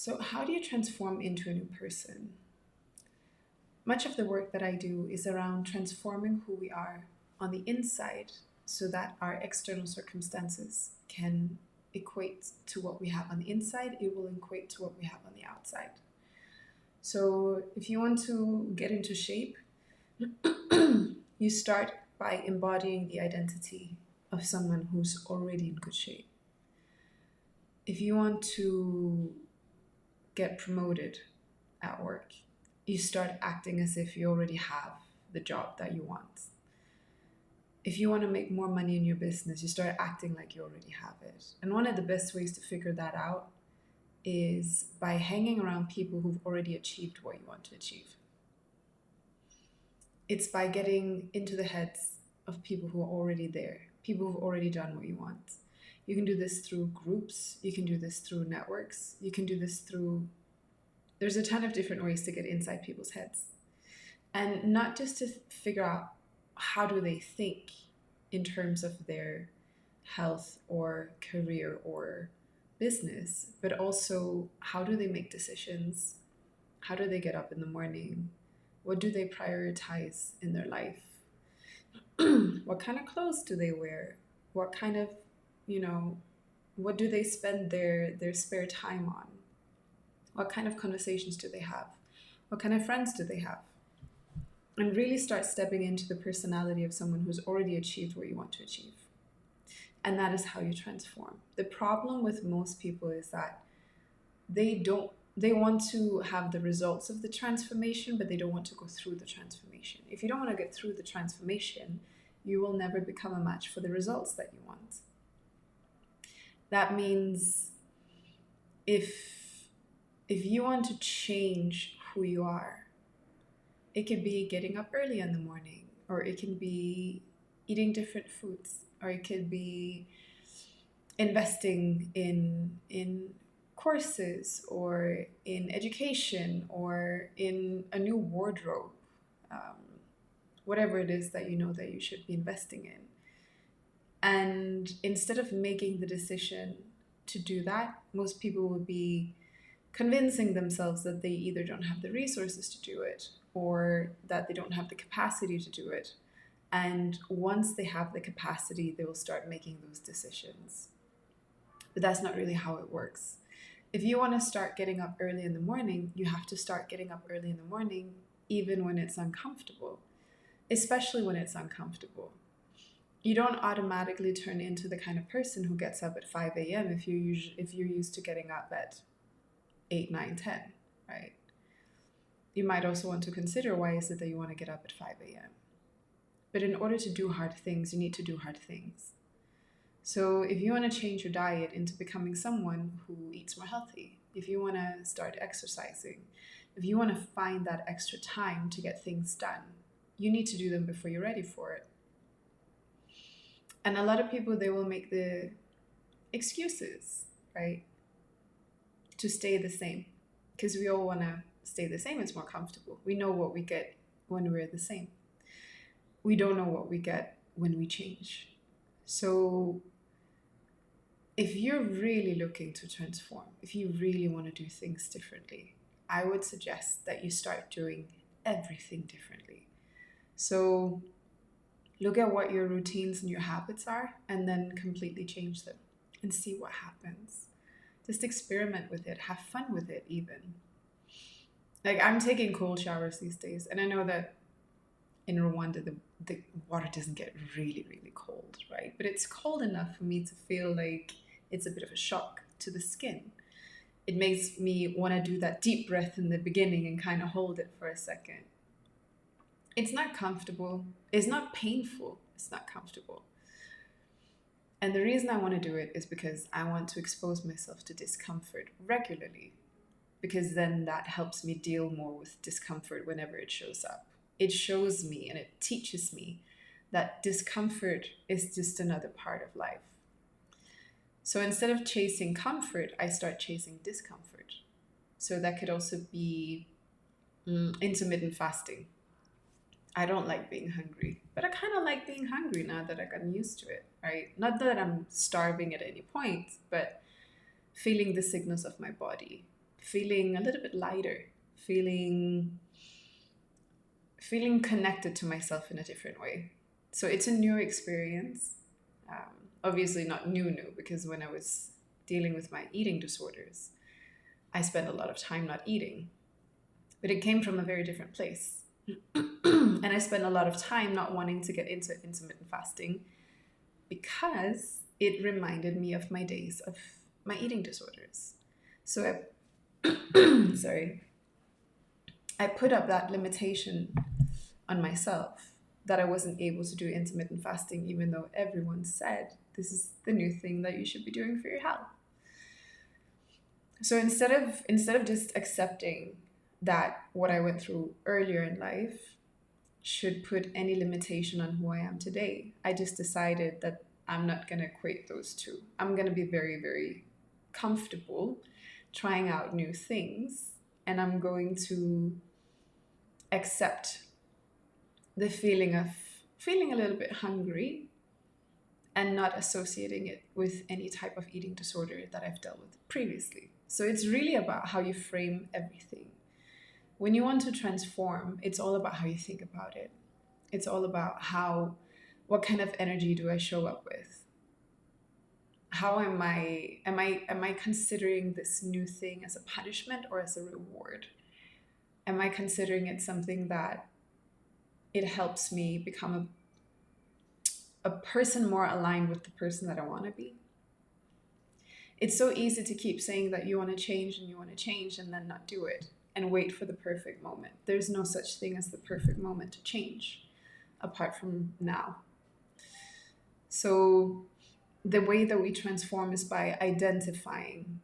So, how do you transform into a new person? Much of the work that I do is around transforming who we are on the inside so that our external circumstances can equate to what we have on the inside, it will equate to what we have on the outside. So, if you want to get into shape, you start by embodying the identity of someone who's already in good shape. If you want to get promoted at work, you start acting as if you already have the job that you want. If you want to make more money in your business, you start acting like you already have it. And one of the best ways to figure that out is by hanging around people who've already achieved what you want to achieve. It's by getting into the heads of people who are already there, people who've already done what you want. You can do this through groups, you can do this through networks, you can do this through, there's a ton of different ways to get inside people's heads. And not just to figure out how do they think in terms of their health or career or business, but also how do they make decisions? How do they get up in the morning? What do they prioritize in their life? What kind of clothes do they wear? What kind of, what do they spend their spare time on? What kind of conversations do they have? What kind of friends do they have? And really start stepping into the personality of someone who's already achieved what you want to achieve. And that is how you transform. The problem with most people is that they want to have the results of the transformation, but they don't want to go through the transformation. If you don't want to get through the transformation, you will never become a match for the results that you want. That means if you want to change who you are, it could be getting up early in the morning, or it can be eating different foods, or it could be investing in courses or in education or in a new wardrobe, whatever it is that you know that you should be investing in. And instead of making the decision to do that, most people will be convincing themselves that they either don't have the resources to do it or that they don't have the capacity to do it. And once they have the capacity, they will start making those decisions. But that's not really how it works. If you want to start getting up early in the morning, you have to start getting up early in the morning, even when it's uncomfortable, especially when it's uncomfortable. You don't automatically turn into the kind of person who gets up at 5 a.m. if you're used to getting up at 8, 9, 10, right? You might also want to consider, why is it that you want to get up at 5 a.m.? But in order to do hard things, you need to do hard things. So if you want to change your diet into becoming someone who eats more healthy, if you want to start exercising, if you want to find that extra time to get things done, you need to do them before you're ready for it. And a lot of people, they will make the excuses, right, to stay the same, because we all want to stay the same. It's more comfortable. We know what we get when we're the same. We don't know what we get when we change. So if you're really looking to transform, if you really want to do things differently, I would suggest that you start doing everything differently. So look at what your routines and your habits are, and then completely change them and see what happens. Just experiment with it, have fun with it even. Like, I'm taking cold showers these days, and I know that in Rwanda the water doesn't get really, really cold, right? But it's cold enough for me to feel like it's a bit of a shock to the skin. It makes me want to do that deep breath in the beginning and kind of hold it for a second. It's not comfortable. It's not painful. It's not comfortable. And the reason I want to do it is because I want to expose myself to discomfort regularly, because then that helps me deal more with discomfort whenever it shows up. It shows me and it teaches me that discomfort is just another part of life. So instead of chasing comfort, I start chasing discomfort. So that could also be intermittent fasting. I don't like being hungry, but I kind of like being hungry now that I've gotten used to it, right? Not that I'm starving at any point, but feeling the signals of my body, feeling a little bit lighter, feeling connected to myself in a different way. So it's a new experience. Obviously not new, because when I was dealing with my eating disorders, I spent a lot of time not eating, but it came from a very different place. And I spent a lot of time not wanting to get into intermittent fasting because it reminded me of my days of my eating disorders. So sorry, I put up that limitation on myself that I wasn't able to do intermittent fasting, even though everyone said this is the new thing that you should be doing for your health. So instead of just accepting that what I went through earlier in life should put any limitation on who I am today, I just decided that I'm not going to equate those two. I'm going to be very, very comfortable trying out new things, and I'm going to accept the feeling of feeling a little bit hungry and not associating it with any type of eating disorder that I've dealt with previously. So it's really about how you frame everything. When you want to transform, it's all about how you think about it. It's all about what kind of energy do I show up with? How am I considering this new thing as a punishment or as a reward? Am I considering it something that it helps me become a person more aligned with the person that I want to be? It's so easy to keep saying that you want to change and then not do it and wait for the perfect moment. There's no such thing as the perfect moment to change apart from now. So the way that we transform is by identifying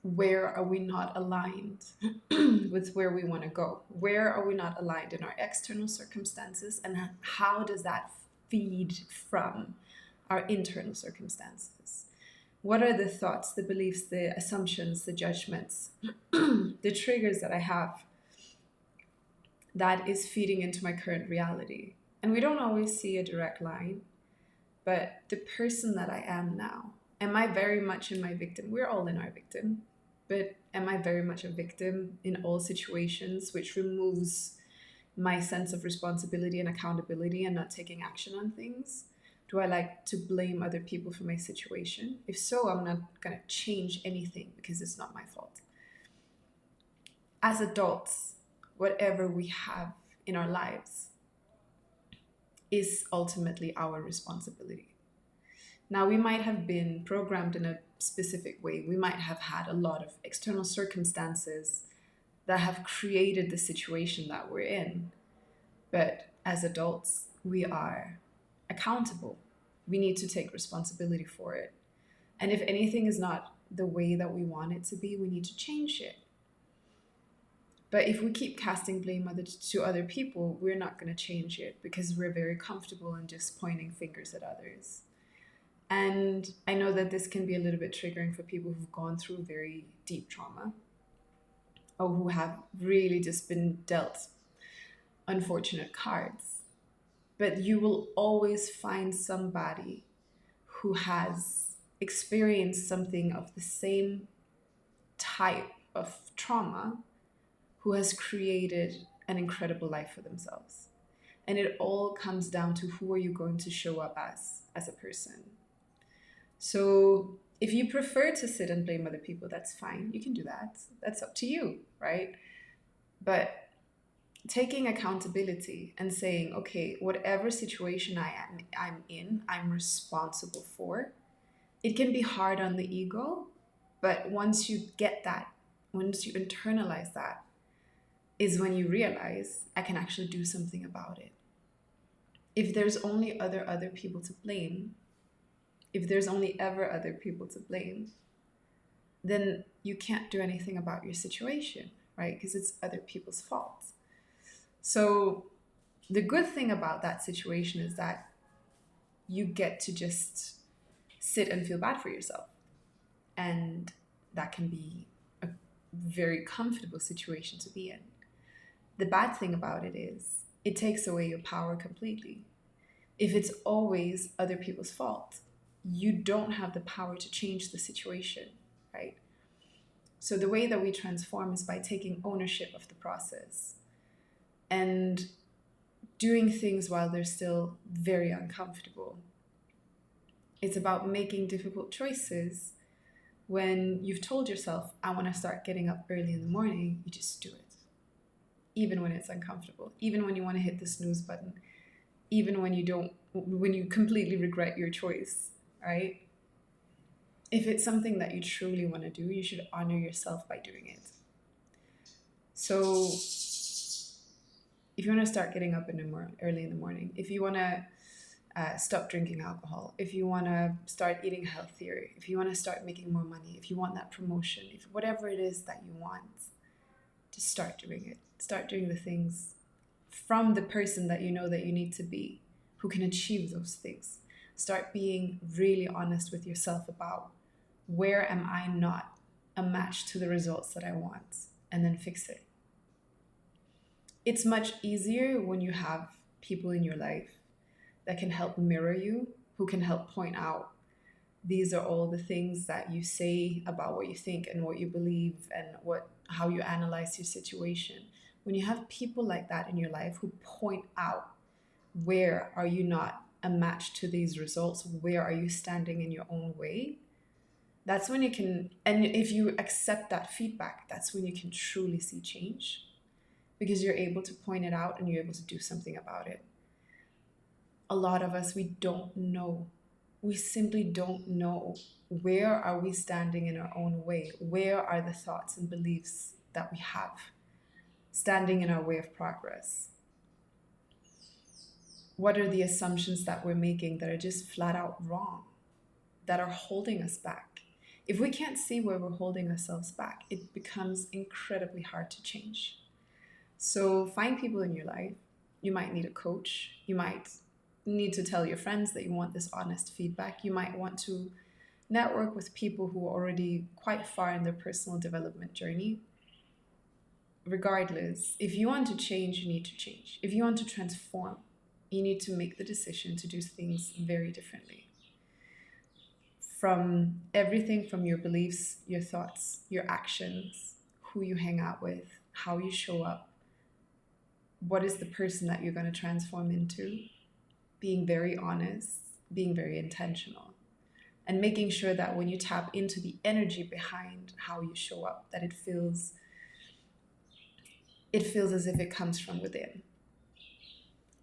where are we not aligned with where we want to go? Where are we not aligned in our external circumstances, and how does that feed from our internal circumstances? What are the thoughts, the beliefs, the assumptions, the judgments, the triggers that I have that is feeding into my current reality? And we don't always see a direct line, but the person that I am now, am I very much in my victim? We're all in our victim, but am I very much a victim in all situations, which removes my sense of responsibility and accountability and not taking action on things? Do I like to blame other people for my situation? If so, I'm not going to change anything because it's not my fault. As adults, whatever we have in our lives is ultimately our responsibility. Now, we might have been programmed in a specific way. We might have had a lot of external circumstances that have created the situation that we're in. But as adults, we are accountable. We need to take responsibility for it. And if anything is not the way that we want it to be, we need to change it. But if we keep casting blame to other people, we're not going to change it because we're very comfortable in just pointing fingers at others. And I know that this can be a little bit triggering for people who've gone through very deep trauma or who have really just been dealt unfortunate cards. But you will always find somebody who has experienced something of the same type of trauma who has created an incredible life for themselves. And it all comes down to who are you going to show up as a person. So if you prefer to sit and blame other people, that's fine. You can do that. That's up to you, right? But taking accountability and saying, okay, whatever situation I'm in, I'm responsible for. It can be hard on the ego, but once you get that, once you internalize that, is when you realize I can actually do something about it. If there's only other people to blame, if there's only ever other people to blame, then you can't do anything about your situation, right? Because it's other people's fault. So the good thing about that situation is that you get to just sit and feel bad for yourself. And that can be a very comfortable situation to be in. The bad thing about it is it takes away your power completely. If it's always other people's fault, you don't have the power to change the situation, right? So the way that we transform is by taking ownership of the process and doing things while they're still very uncomfortable. It's about making difficult choices. When you've told yourself, I want to start getting up early in the morning, you just do it. Even when it's uncomfortable, even when you want to hit the snooze button, even when you completely regret your choice, right? If it's something that you truly want to do, you should honor yourself by doing it. So if you want to start getting up early in the morning, if you want to stop drinking alcohol, if you want to start eating healthier, if you want to start making more money, if you want that promotion, if whatever it is that you want, just start doing it. Start doing the things from the person that you know that you need to be, who can achieve those things. Start being really honest with yourself about, where am I not a match to the results that I want, and then fix it. It's much easier when you have people in your life that can help mirror you, who can help point out, these are all the things that you say about what you think and what you believe and how you analyze your situation. When you have people like that in your life who point out, where are you not a match to these results? Where are you standing in your own way? That's when you can, and if you accept that feedback, that's when you can truly see change, because you're able to point it out and you're able to do something about it. A lot of us, we don't know. We simply don't know, where are we standing in our own way? Where are the thoughts and beliefs that we have standing in our way of progress? What are the assumptions that we're making that are just flat out wrong, that are holding us back? If we can't see where we're holding ourselves back, it becomes incredibly hard to change. So find people in your life. You might need a coach. You might need to tell your friends that you want this honest feedback. You might want to network with people who are already quite far in their personal development journey. Regardless, if you want to change, you need to change. If you want to transform, you need to make the decision to do things very differently. From everything from your beliefs, your thoughts, your actions, who you hang out with, how you show up, what is the person that you're going to transform into, being very honest, being very intentional, and making sure that when you tap into the energy behind how you show up, that it feels as if it comes from within.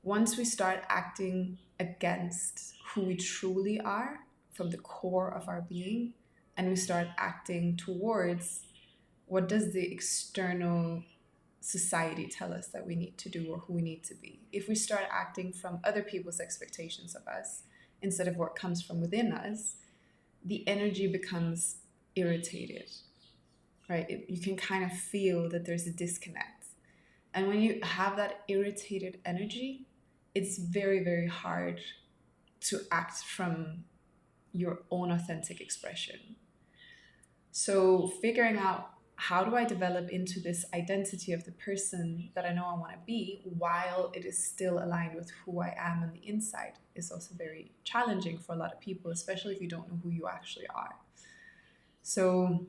Once we start acting against who we truly are from the core of our being, and we start acting towards what does the external society tell us that we need to do or who we need to be. If we start acting from other people's expectations of us instead of what comes from within us, the energy becomes irritated, right? You can kind of feel that there's a disconnect. And when you have that irritated energy, it's very, very hard to act from your own authentic expression. So figuring out, how do I develop into this identity of the person that I know I want to be while it is still aligned with who I am on the inside, is also very challenging for a lot of people, especially if you don't know who you actually are. So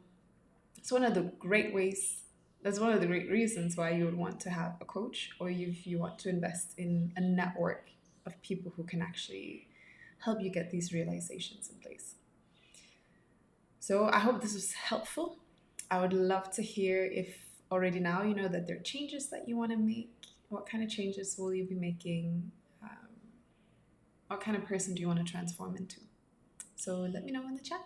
it's one of the great ways, that's one of the great reasons why you would want to have a coach, or if you want to invest in a network of people who can actually help you get these realizations in place. So I hope this was helpful. I would love to hear if already now you know that there are changes that you want to make. What kind of changes will you be making? What kind of person do you want to transform into? So let me know in the chat.